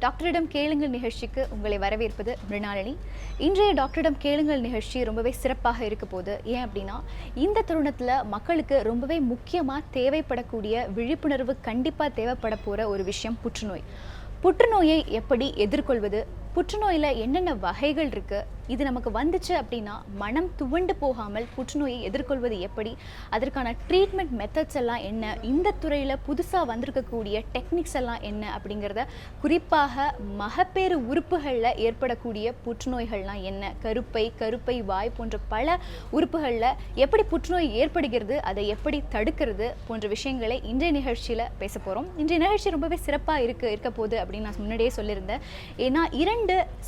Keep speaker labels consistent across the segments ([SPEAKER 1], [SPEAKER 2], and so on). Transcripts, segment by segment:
[SPEAKER 1] டாக்டரிடம் கேளுங்கள் நிகழ்ச்சிக்கு உங்களை வரவேற்பது மிருணாளினி. இன்றைய டாக்டரிடம் கேளுங்கள் நிகழ்ச்சி ரொம்பவே சிறப்பாக இருக்க போகுது. ஏன் அப்படின்னா, இந்த தருணத்தில் மக்களுக்கு ரொம்பவே முக்கியமாக தேவைப்படக்கூடிய விழிப்புணர்வு கண்டிப்பாக தேவைப்பட போகிற ஒரு விஷயம் புற்றுநோய். புற்றுநோயை எப்படி எதிர்கொள்வது, புற்றுநோயில் என்னென்ன வகைகள் இருக்குது, இது நமக்கு வந்துச்சு அப்படின்னா மனம் துவண்டு போகாமல் புற்றுநோயை எதிர்கொள்வது எப்படி, அதற்கான ட்ரீட்மெண்ட் மெத்தட்ஸ் எல்லாம் என்ன, இந்த துறையில் புதுசாக வந்திருக்கக்கூடிய டெக்னிக்ஸ் எல்லாம் என்ன அப்படிங்கிறத, குறிப்பாக மகப்பேறு உறுப்புகளில் ஏற்படக்கூடிய புற்றுநோய்கள்லாம் என்ன, கருப்பை வாய் போன்ற பல உறுப்புகளில் எப்படி புற்றுநோய் ஏற்படுகிறது, அதை எப்படி தடுக்கிறது போன்ற விஷயங்களை இன்றைய நிகழ்ச்சியில் பேச போகிறோம். இன்றைய நிகழ்ச்சி ரொம்பவே சிறப்பாக இருக்க போகுது அப்படின்னு நான் முன்னாடியே சொல்லியிருந்தேன். ஏன்னா 2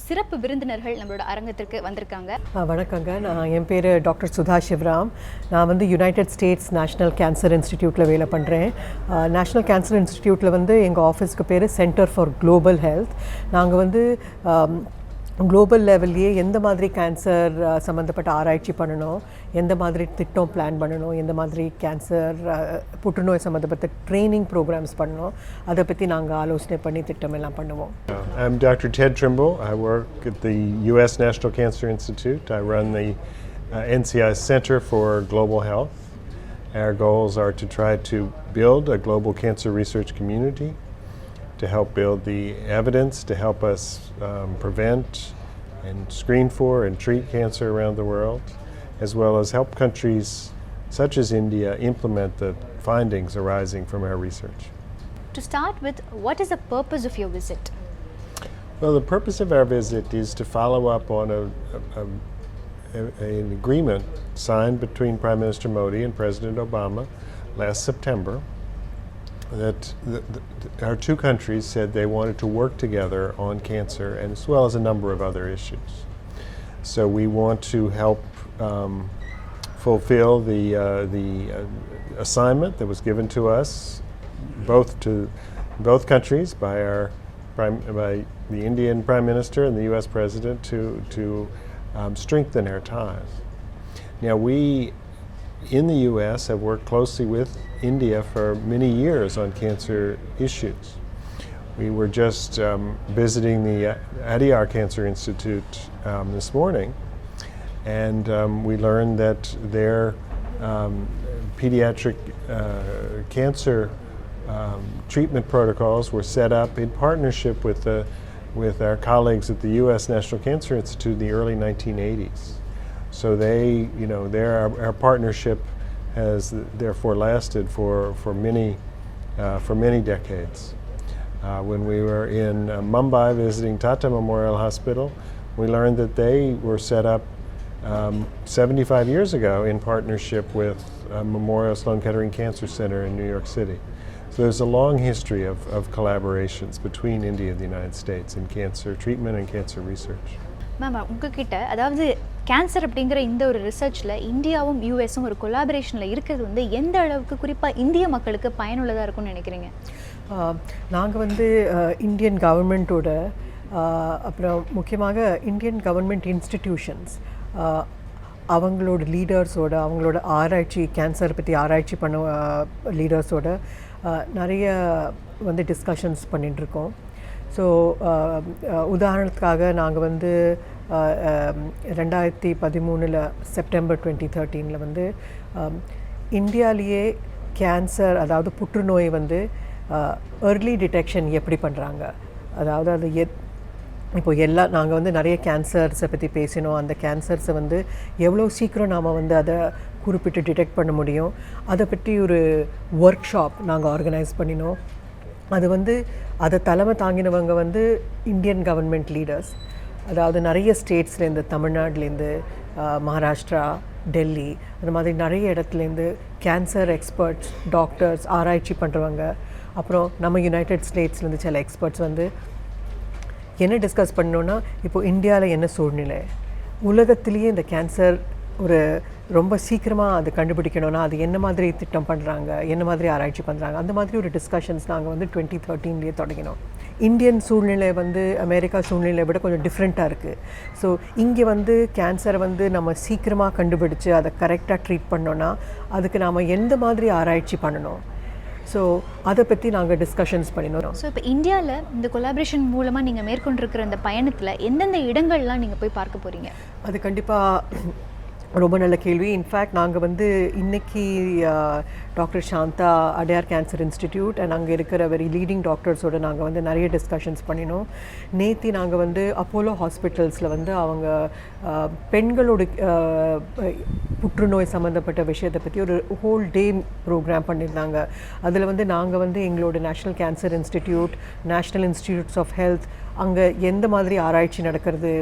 [SPEAKER 1] சிறப்பு விருந்தினர்கள் நம்மளோட அரங்கத்திற்கு வந்திருக்காங்க.
[SPEAKER 2] வணக்கங்க, என் பேர் டாக்டர் சுதா சிவராம். நான் வந்து யுனைடெட் ஸ்டேட்ஸ் நேஷ்னல் கேன்சர் இன்ஸ்டிடியூட்டில் வேலை பண்ணுறேன். நேஷ்னல் கேன்சர் இன்ஸ்டிடியூட்டில் வந்து எங்கள் ஆஃபீஸ்க்கு பேர் சென்டர் ஃபார் குளோபல் ஹெல்த். நாங்கள் வந்து குளோபல் லெவல்லையே எந்த மாதிரி கேன்சர் சம்மந்தப்பட்ட ஆராய்ச்சி பண்ணணும், எந்த மாதிரி திட்டம் பிளான் பண்ணணும், எந்த மாதிரி கேன்சர் புற்றுநோய் சம்மந்தப்பட்ட ட்ரைனிங் ப்ரோக்ராம்ஸ் பண்ணணும், அதை பற்றி நாங்கள் ஆலோசனை பண்ணி திட்டம் எல்லாம் பண்ணுவோம்.
[SPEAKER 3] I'm Dr. Ted Trimble. I work at the U.S. National Cancer Institute. I run the NCI Center for Global Health. Our goals are to try to build a global cancer research community, to help build the evidence to help us prevent and screen for and treat cancer around the world, as well as help countries such as India implement the findings arising from our research.
[SPEAKER 1] To start with, what is the purpose of your visit?
[SPEAKER 3] Well, the purpose of our visit is to follow up on an agreement signed between Prime Minister Modi and President Obama last September, that our 2 countries said they wanted to work together on cancer and as well as a number of other issues. So we want to help fulfill the assignment that was given to us, both countries by the Indian Prime Minister and the U.S. President to strengthen our ties. Now we in the U.S. have worked closely with India for many years on cancer issues. We were just visiting the Adyar Cancer Institute this morning, and we learned that their pediatric cancer treatment protocols were set up in partnership with our colleagues at the U.S. National Cancer Institute in the early 1980s. So our partnership has therefore lasted for many decades. When we were in Mumbai visiting Tata Memorial Hospital, we learned that they were set up 75 years ago in partnership with Memorial Sloan Kettering Cancer Center in New York City. So there's a long history of collaborations between India and the United States in cancer treatment and cancer research.
[SPEAKER 1] Ma'am, உங்ககிட்ட அதாவது cancer அப்படிங்கிற இந்த ஒரு ரிசர்ச்சில் இந்தியாவும் யூஎஸும் ஒரு கொலாபரேஷனில் இருக்கிறது வந்து எந்த அளவுக்கு குறிப்பாக இந்திய மக்களுக்கு பயனுள்ளதாக இருக்கும்னு நினைக்கிறீங்க?
[SPEAKER 2] நாங்கள் வந்து இந்தியன் கவர்மெண்ட்டோட அப்புறம் முக்கியமாக இந்தியன் கவர்மெண்ட் இன்ஸ்டிடியூஷன்ஸ் அவங்களோட லீடர்ஸோட, அவங்களோட ஆராய்ச்சி கேன்சர் பற்றி ஆராய்ச்சி பண்ண லீடர்ஸோட நிறைய வந்து டிஸ்கஷன்ஸ் பண்ணிகிட்ருக்கோம். ஸோ உதாரணத்துக்காக நாங்கள் வந்து 2013 செப்டம்பர் 2013 வந்து இந்தியாவிலேயே கேன்சர், அதாவது புற்றுநோய் வந்து ஏர்லி டிடெக்ஷன் எப்படி பண்ணுறாங்க, அதாவது அது இப்போது நாங்கள் வந்து நிறைய கேன்சர்ஸை பற்றி பேசினோம். அந்த கேன்சர்ஸை வந்து எவ்வளோ சீக்கிரம் நாம் வந்து அதை குறிப்பிட்டு டிடெக்ட் பண்ண முடியும், அதை பற்றி ஒரு ஒர்க் ஷாப் நாங்கள் ஆர்கனைஸ் பண்ணினோம். அது வந்து அதை தலைமை தாங்கினவங்க வந்து இந்தியன் கவர்மெண்ட் லீடர்ஸ், அதாவது நிறைய ஸ்டேட்ஸ்லேருந்து, தமிழ்நாடுலேருந்து, மகாராஷ்டிரா, டெல்லி, அந்த மாதிரி நிறைய இடத்துலேருந்து கேன்சர் எக்ஸ்பர்ட்ஸ், டாக்டர்ஸ், ஆராய்ச்சி பண்ணுறவங்க, அப்புறம் நம்ம யுனைடெட் ஸ்டேட்ஸ்லேருந்து சில எக்ஸ்பர்ட்ஸ் வந்து என்ன டிஸ்கஸ் பண்ணோன்னா, இப்போது இந்தியாவில் என்ன சூழ்நிலை, உலகத்திலேயே இந்த கேன்சர் ஒரு ரொம்ப சீக்கிரமாக அது கண்டுபிடிக்கணும்னா அது என்ன மாதிரி திட்டம் பண்ணுறாங்க, என்ன மாதிரி ஆராய்ச்சி பண்ணுறாங்க, அந்த மாதிரி ஒரு டிஸ்கஷன்ஸ் நாங்கள் வந்து 2013 தொடங்கினோம். இந்தியன் சூழ்நிலை வந்து அமெரிக்கா சூழ்நிலையை விட கொஞ்சம் டிஃப்ரெண்ட்டாக இருக்குது. ஸோ இங்கே வந்து கேன்சரை வந்து நம்ம சீக்கிரமாக கண்டுபிடிச்சு அதை கரெக்டாக ட்ரீட் பண்ணோன்னா அதுக்கு நாம் எந்த மாதிரி ஆராய்ச்சி பண்ணணும். ஸோ அதை பற்றி நாங்கள் டிஸ்கஷன்ஸ் பண்ணினோம்.
[SPEAKER 1] ஸோ இப்போ இந்தியாவில் இந்த கொலாபரேஷன் மூலமாக நீங்கள் மேற்கொண்டிருக்கிற இந்த பயணத்தில் எந்தெந்த இடங்கள்லாம் நீங்கள் போய் பார்க்க போகிறீங்க?
[SPEAKER 2] அது கண்டிப்பாக ரொம்ப நல்ல கேள்வி. இன்ஃபேக்ட் நாங்கள் வந்து இன்றைக்கி doctor Shanta Adyar cancer institute and அங்கே இருக்கிற வெரி லீடிங் டாக்டர்ஸோடு நாங்கள் வந்து நிறைய டிஸ்கஷன்ஸ் பண்ணினோம். நேற்று நாங்கள் வந்து அப்போலோ ஹாஸ்பிட்டல்ஸில் வந்து அவங்க பெண்களோட புற்றுநோய் சம்மந்தப்பட்ட விஷயத்தை பற்றி ஒரு ஹோல் டே ப்ரோக்ராம் பண்ணியிருந்தாங்க. அதில் வந்து நாங்கள் வந்து எங்களோட national cancer institute, national institutes of health, அங்கே எந்த மாதிரி ஆராய்ச்சி நடக்கிறது,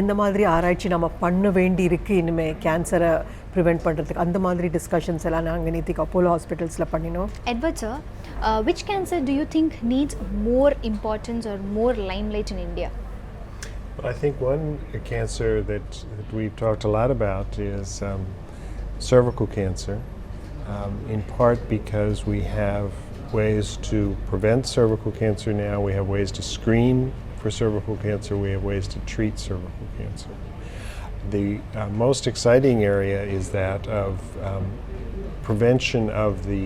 [SPEAKER 2] எந்த மாதிரி ஆராய்ச்சி நம்ம பண்ண வேண்டி இருக்குது இனிமேல் கேன்சரை ப்ரிவெண்ட் பண்ணுறதுக்கு, அந்த மாதிரி டிஸ்கஷன்ஸ் எல்லாம் நாங்கள் நேற்றுக்கு அப்போலோ ஹாஸ்பிட்டல்ஸில் பண்ணினோம்.
[SPEAKER 1] Edward sir, which cancer do you think needs more importance or more limelight in India?
[SPEAKER 3] Well, I think one cancer that we've talked a lot about is cervical cancer, in part because we have ways to prevent cervical cancer now. We have ways to screen for cervical cancer. We have ways to treat cervical cancer. The most exciting area is that of prevention of the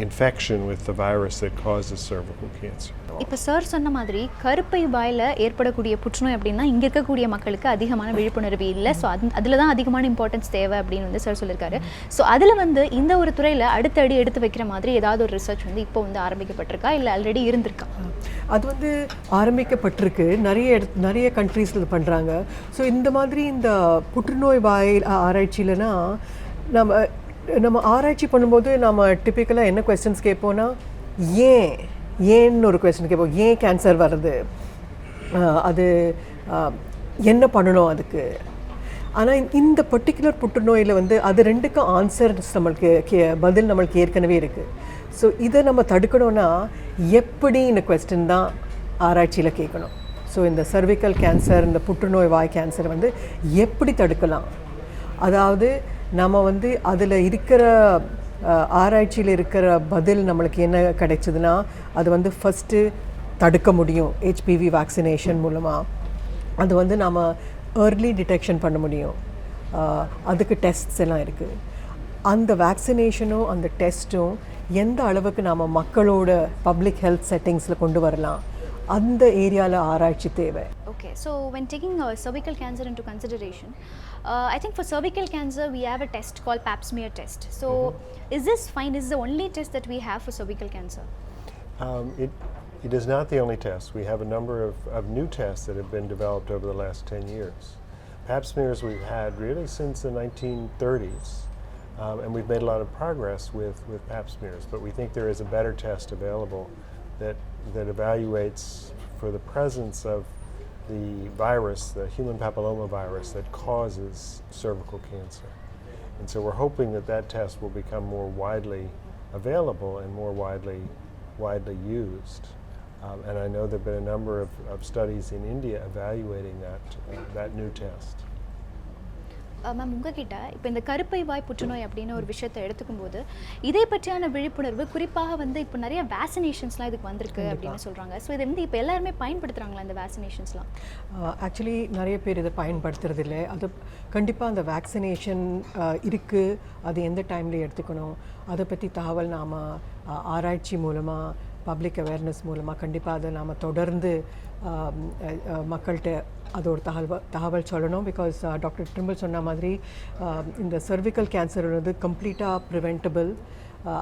[SPEAKER 3] infection with the virus that causes cervical cancer.
[SPEAKER 1] இப்போ sir சொன்ன மாதிரி கருப்பை வாயில் ஏற்படக்கூடிய புற்றுநோய் அப்படின்னா இங்கே இருக்கக்கூடிய மக்களுக்கு அதிகமான விழிப்புணர்வு இல்லை. ஸோ அதில் தான் அதிகமான இம்பார்ட்டன்ஸ் தேவை அப்படின்னு வந்து சார் சொல்லியிருக்காரு. ஸோ அதில் வந்து இந்த ஒரு துறையில் அடுத்த அடி எடுத்து வைக்கிற மாதிரி ஏதாவது ஒரு ரிசர்ச் வந்து இப்போ வந்து ஆரம்பிக்கப்பட்டிருக்கா, இல்லை ஆல்ரெடி இருந்திருக்கா?
[SPEAKER 2] அது வந்து ஆரம்பிக்கப்பட்டிருக்கு, நிறைய கண்ட்ரீஸில் பண்ணுறாங்க. ஸோ இந்த மாதிரி இந்த புற்றுநோய் வாயில் ஆராய்ச்சியிலனா நம்ம ஆராய்ச்சி பண்ணும்போது நம்ம டிப்பிக்கலாக என்ன கொஸ்டின்ஸ் கேட்போன்னா, ஏன்னு ஒரு கொஸ்டின் கேட்போம். ஏன் கேன்சர் வருது, அது என்ன பண்ணணும் அதுக்கு. ஆனால் இந்த பர்டிகுலர் புற்றுநோயில் வந்து அது ரெண்டுக்கும் ஆன்சர்ஸ் நம்மளுக்கு பதில் நம்மளுக்கு ஏற்கனவே இருக்குது. ஸோ இதை நம்ம தடுக்கணும்னா எப்படி இந்த கொஸ்டின் தான் ஆராய்ச்சியில் கேட்கணும். ஸோ இந்த சர்விக்கல் கேன்சர், இந்த புற்றுநோய் வாய் கேன்சர் வந்து எப்படி தடுக்கலாம், அதாவது நம்ம வந்து அதில் இருக்கிற ஆராய்ச்சியில் இருக்கிற பதில் நம்மளுக்கு என்ன கிடைச்சதுன்னா அது வந்து ஃபஸ்ட்டு தடுக்க முடியும் ஹெச்பிவி வேக்சினேஷன் மூலமாக. அது வந்து நம்ம ஏர்லி டிடெக்ஷன் பண்ண முடியும். அதுக்கு டெஸ்ட்ஸ் எல்லாம் இருக்குது. அந்த வேக்சினேஷனும் அந்த டெஸ்ட்டும் எந்த அளவுக்கு நாம் மக்களோட பப்ளிக் ஹெல்த் செட்டிங்ஸில் கொண்டு வரலாம், அந்த ஏரியாவில் ஆராய்ச்சி தேவை.
[SPEAKER 1] Okay, so when taking cervical cancer into consideration, I think for cervical cancer we have a test called pap smear test. So is this fine? Is the only test that we have for cervical cancer?
[SPEAKER 3] It is not the only test. We have a number of new tests that have been developed over the last 10 years. Pap smears we've had really since the 1930s, and we've made a lot of progress with pap smears, but we think there is a better test available that evaluates for the presence of the virus, the human papilloma virus that causes cervical cancer. And so we're hoping that test will become more widely available and more widely used. And I know there have been a number of studies in India evaluating that new test.
[SPEAKER 1] Ma'am, உங்ககிட்ட இப்போ இந்த கருப்பை வாய் புற்றுநோய் அப்படின்னு ஒரு விஷயத்தை எடுத்துக்கும்போது இதை பற்றியான விழிப்புணர்வு குறிப்பாக வந்து இப்போ நிறைய வேக்சினேஷன்ஸ்லாம் இதுக்கு வந்திருக்கு அப்படின்னு சொல்கிறாங்க. ஸோ இதை வந்து இப்போ எல்லாருமே பயன்படுத்துகிறாங்களா இந்த வேக்சினேஷன்ஸ்லாம்?
[SPEAKER 2] ஆக்சுவலி நிறைய பேர் இதை பயன்படுத்துறது இல்லை. அது கண்டிப்பாக அந்த வேக்சினேஷன் இருக்குது, அது எந்த டைமில் எடுத்துக்கணும், அதை பற்றி தகவல் நாம் ஆராய்ச்சி மூலமாக, பப்ளிக் அவேர்னஸ் மூலமாக கண்டிப்பாக அதை நாம் தொடர்ந்து மக்கள்கிட்ட அதோட தகவல் சொல்லணும். பிகாஸ் டாக்டர் ட்ரிம்பிள் சொன்ன மாதிரி இந்த சர்விக்கல் கேன்சர் வந்து கம்ப்ளீட்டாக ப்ரிவென்டபிள்.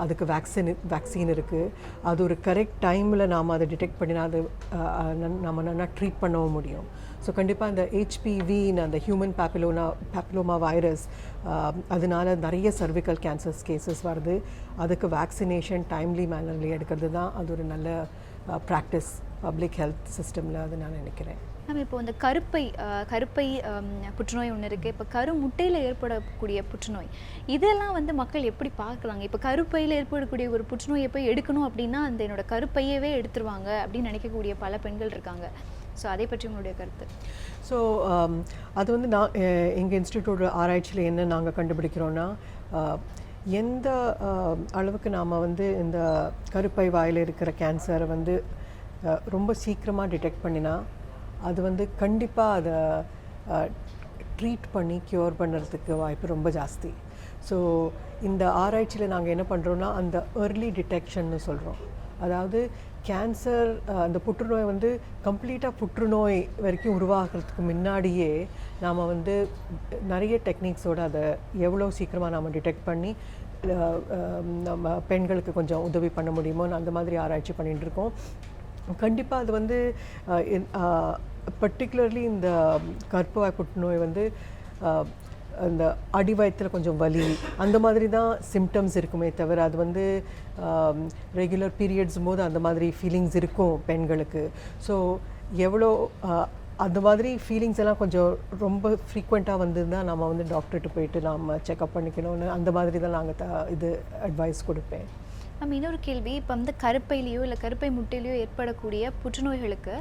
[SPEAKER 2] அதுக்கு வேக்சின் இருக்குது. அது ஒரு கரெக்ட் டைமில் நாம் அதை டிடெக்ட் பண்ணினா அது நம்ம நல்லா ட்ரீட் பண்ணவும் முடியும். ஸோ கண்டிப்பாக இந்த ஹெச்பிவின்னு அந்த ஹியூமன் பேப்பிலோமா வைரஸ் அதனால நிறைய சர்விக்கல் கேன்சர்ஸ் கேசஸ் வருது. அதுக்கு வேக்சினேஷன் டைம்லி மேனர்லி எடுக்கிறது தான் அது ஒரு நல்ல ப்ராக்டிஸ் பப்ளிக் ஹெல்த் சிஸ்டமில். அது நான் நினைக்கிறேன்.
[SPEAKER 1] மேம், இப்போ இந்த கருப்பை புற்றுநோய் ஒன்று இருக்குது. இப்போ கருமுட்டையில் ஏற்படக்கூடிய புற்றுநோய், இதெல்லாம் வந்து மக்கள் எப்படி பார்க்குறாங்க? இப்போ கருப்பையில் ஏற்படக்கூடிய ஒரு புற்றுநோயை போய் எடுக்கணும் அப்படின்னா அந்த என்னோட கருப்பையவே எடுத்துருவாங்க அப்படின்னு நினைக்கக்கூடிய பல பெண்கள் இருக்காங்க. ஸோ அதை பற்றி உங்களுடைய கருத்து?
[SPEAKER 2] ஸோ அது வந்து நான் எங்கள் இன்ஸ்டியூட்டோட ஆராய்ச்சியில் என்ன நாங்கள் கண்டுபிடிக்கிறோன்னா, எந்த அளவுக்கு நாம் வந்து இந்த கருப்பை வாயில் இருக்கிற கேன்சரை வந்து ரொம்ப சீக்கிரமாக டிடெக்ட் பண்ணினா அது வந்து கண்டிப்பாக அதை ட்ரீட் பண்ணி க்யூர் பண்ணுறதுக்கு வாய்ப்பு ரொம்ப ஜாஸ்தி. ஸோ இந்த ஆராய்ச்சியில் நாங்கள் என்ன பண்ணுறோன்னா அந்த ஏர்லி டிடெக்ஷன்னு சொல்கிறோம். அதாவது கேன்சர் அந்த புற்றுநோய் வந்து கம்ப்ளீட்டாக புற்றுநோய் வரைக்கும் உருவாகிறதுக்கு முன்னாடியே நாம் வந்து நிறைய டெக்னிக்ஸோடு அதை எவ்வளோ சீக்கிரமாக நாம் டிடெக்ட் பண்ணி நம்ம பெண்களுக்கு கொஞ்சம் உதவி பண்ண முடியுமோன்னு அந்த மாதிரி ஆராய்ச்சி பண்ணிகிட்டு இருக்கோம். கண்டிப்பாக அது வந்து பர்டிகுலர்லி இந்த கர்ப்பவாய் புற்றுநோய் வந்து அந்த அடிவயத்தில் கொஞ்சம் வலி அந்த மாதிரி தான் சிம்டம்ஸ் இருக்குமே தவிர அது வந்து ரெகுலர் பீரியட்ஸ் போது அந்த மாதிரி ஃபீலிங்ஸ் இருக்கும் பெண்களுக்கு. ஸோ எவ்வளோ அந்த மாதிரி ஃபீலிங்ஸ் எல்லாம் கொஞ்சம் ரொம்ப ஃப்ரீக்வெண்ட்டாக வந்திருந்தால் நம்ம வந்து டாக்டர்கிட்ட போயிட்டு நாம் செக்அப் பண்ணிக்கணும்னு அந்த மாதிரி தான் நாங்கள் இது அட்வைஸ் கொடுப்பேன்.
[SPEAKER 1] நம்ம இன்னொரு கேள்வி, இப்போ வந்து கருப்பையிலையோ இல்லை கருப்பை முட்டையிலையோ ஏற்படக்கூடிய புற்றுநோய்களுக்கு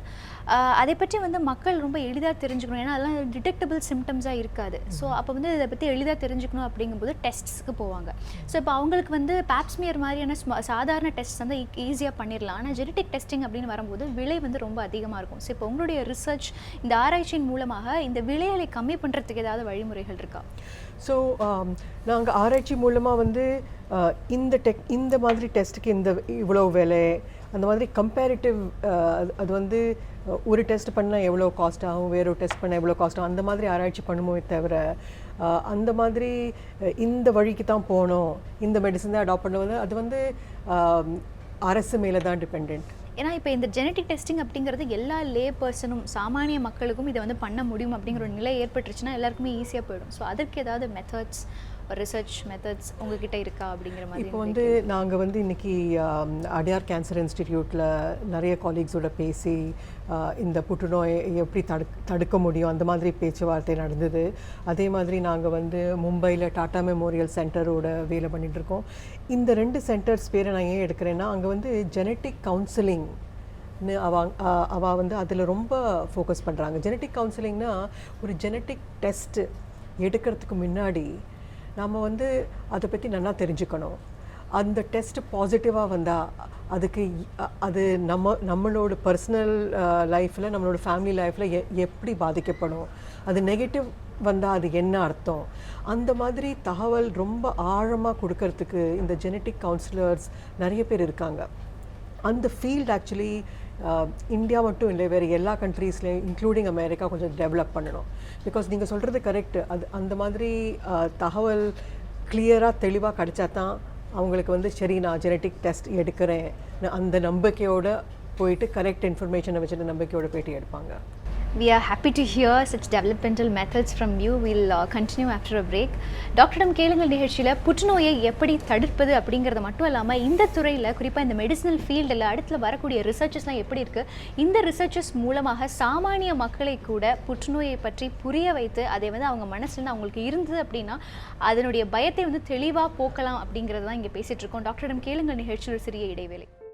[SPEAKER 1] அதை பற்றி வந்து மக்கள் ரொம்ப எளிதாக தெரிஞ்சுக்கணும். ஏன்னா அதெல்லாம் டிடெக்டபிள் சிம்டம்ஸாக இருக்காது. ஸோ அப்போ வந்து இதை பற்றி எளிதாக தெரிஞ்சுக்கணும் அப்படிங்கும்போது டெஸ்ட்ஸ்க்கு போவாங்க. ஸோ இப்போ அவங்களுக்கு வந்து பேப்ஸ்மியர் மாதிரியான சாதாரண டெஸ்ட் வந்து ஈஸியாக பண்ணிடலாம். ஆனால் ஜெனட்டிக் டெஸ்டிங் அப்படின்னு வரும்போது விலை வந்து ரொம்ப அதிகமாக இருக்கும். ஸோ இப்போ உங்களுடைய ரிசர்ச் இந்த ஆராய்ச்சியின் மூலமாக இந்த விலைகளை கம்மி பண்ணுறதுக்கு ஏதாவது வழிமுறைகள் இருக்கா?
[SPEAKER 2] ஸோ நாங்கள் ஆராய்ச்சி மூலமாக வந்து இந்த மாதிரி டெஸ்ட்டுக்கு இவ்வளோ விலை அந்த மாதிரி கம்பேரிட்டிவ் அது வந்து ஒரு டெஸ்ட் பண்ணால் எவ்வளோ காஸ்ட் ஆகும், வேறு ஒரு டெஸ்ட் பண்ணால் எவ்வளோ காஸ்ட் ஆகும் அந்த மாதிரி ஆராய்ச்சி பண்ணுமோ தவிர அந்த மாதிரி இந்த வழிக்கு தான் போகணும், இந்த மெடிசன் தான் அடாப்ட் பண்ணுவது அது வந்து அரசு மேலே தான் டிபெண்ட்.
[SPEAKER 1] ஏன்னா இப்போ இந்த ஜெனட்டிக் டெஸ்டிங் அப்படிங்கிறது எல்லா லே பர்சனும் சாமானிய மக்களுக்கும் இதை வந்து பண்ண முடியும் அப்படிங்கிற ஒரு நிலை ஏற்பட்டுருச்சுன்னா எல்லாருக்குமே ஈஸியாக போயிடும். ஸோ அதற்கு ஏதாவது மெத்தட்ஸ் ரிசர்ச் மெத்தட்ஸ் உங்ககிட்ட இருக்கா அப்படிங்கிற மாதிரி?
[SPEAKER 2] இப்போ வந்து நாங்கள் வந்து இன்றைக்கி அடையார் கேன்சர் இன்ஸ்டிடியூட்டில் நிறைய காலீக்ஸோட பேசி இந்த புற்றுநோயை எப்படி தடுக்க முடியும் அந்த மாதிரி பேச்சுவார்த்தை நடந்தது. அதே மாதிரி நாங்கள் வந்து மும்பையில் டாடா மெமோரியல் சென்டரோட வேலை பண்ணிகிட்ருக்கோம். இந்த 2 சென்டர்ஸ் பேரை நான் ஏன் எடுக்கிறேன்னா அங்கே வந்து ஜெனட்டிக் கவுன்சிலிங் அவள் வந்து அதில் ரொம்ப ஃபோக்கஸ் பண்ணுறாங்க. ஜெனட்டிக் கவுன்சிலிங்னா ஒரு ஜெனட்டிக் டெஸ்ட் எடுக்கிறதுக்கு முன்னாடி நம்ம வந்து அதை பற்றி நல்லா தெரிஞ்சுக்கணும். அந்த டெஸ்ட் பாசிட்டிவாக வந்தால் அதுக்கு அது நம்மளோட பர்சனல் லைஃப்பில் நம்மளோட ஃபேமிலி லைஃப்பில் எப்படி பாதிக்கப்படும், அது நெகட்டிவ் வந்தால் அது என்ன அர்த்தம், அந்த மாதிரி தகவல் ரொம்ப ஆழமாக கொடுக்கறதுக்கு இந்த ஜெனட்டிக் கவுன்சிலர்ஸ் நிறைய பேர் இருக்காங்க. அந்த ஃபீல்ட் ஆக்சுவலி இந்தியா மட்டும் இல்லை, வேறு எல்லா கண்ட்ரீஸ்லேயும் இன்க்ளூடிங் அமெரிக்கா கொஞ்சம் டெவலப் பண்ணணும். பிகாஸ் நீங்கள் சொல்கிறது கரெக்டு. அந்த மாதிரி தகவல் கிளியராக தெளிவாக கிடைச்சா தான் அவங்களுக்கு வந்து சரி நான் ஜெனட்டிக் டெஸ்ட் எடுக்கிறேன் அந்த நம்பிக்கையோடு போயிட்டு கரெக்ட் இன்ஃபர்மேஷனை வச்சுட்டு நம்பிக்கையோடு போயிட்டு எடுப்பாங்க.
[SPEAKER 1] We are happy to hear such developmental methods from you. We'll continue after a break. டாக்டரிடம் கேளுங்கள் நிகழ்ச்சியில் புற்றுநோயை எப்படி தடுப்பது அப்படிங்கிறது மட்டும் இல்லாமல் இந்த துறையில் குறிப்பாக இந்த மெடிசினல் ஃபீல்டில் அடுத்து வரக்கூடிய ரிசர்ச்சஸ்லாம் எப்படி இருக்குது, இந்த ரிசர்ச்சஸ் மூலமாக சாமானிய மக்களை கூட புற்றுநோயை பற்றி புரிய வைத்து அதை வந்து அவங்க மனசில் அவங்களுக்கு இருந்தது அப்படின்னா அதனுடைய பயத்தை வந்து தெளிவாக போக்கலாம் அப்படிங்கிறது தான் இங்கே பேசிகிட்டு இருக்கோம். டாக்டரிடம் கேளுங்கள் நிகழ்ச்சியில் சிறிய இடைவேளை.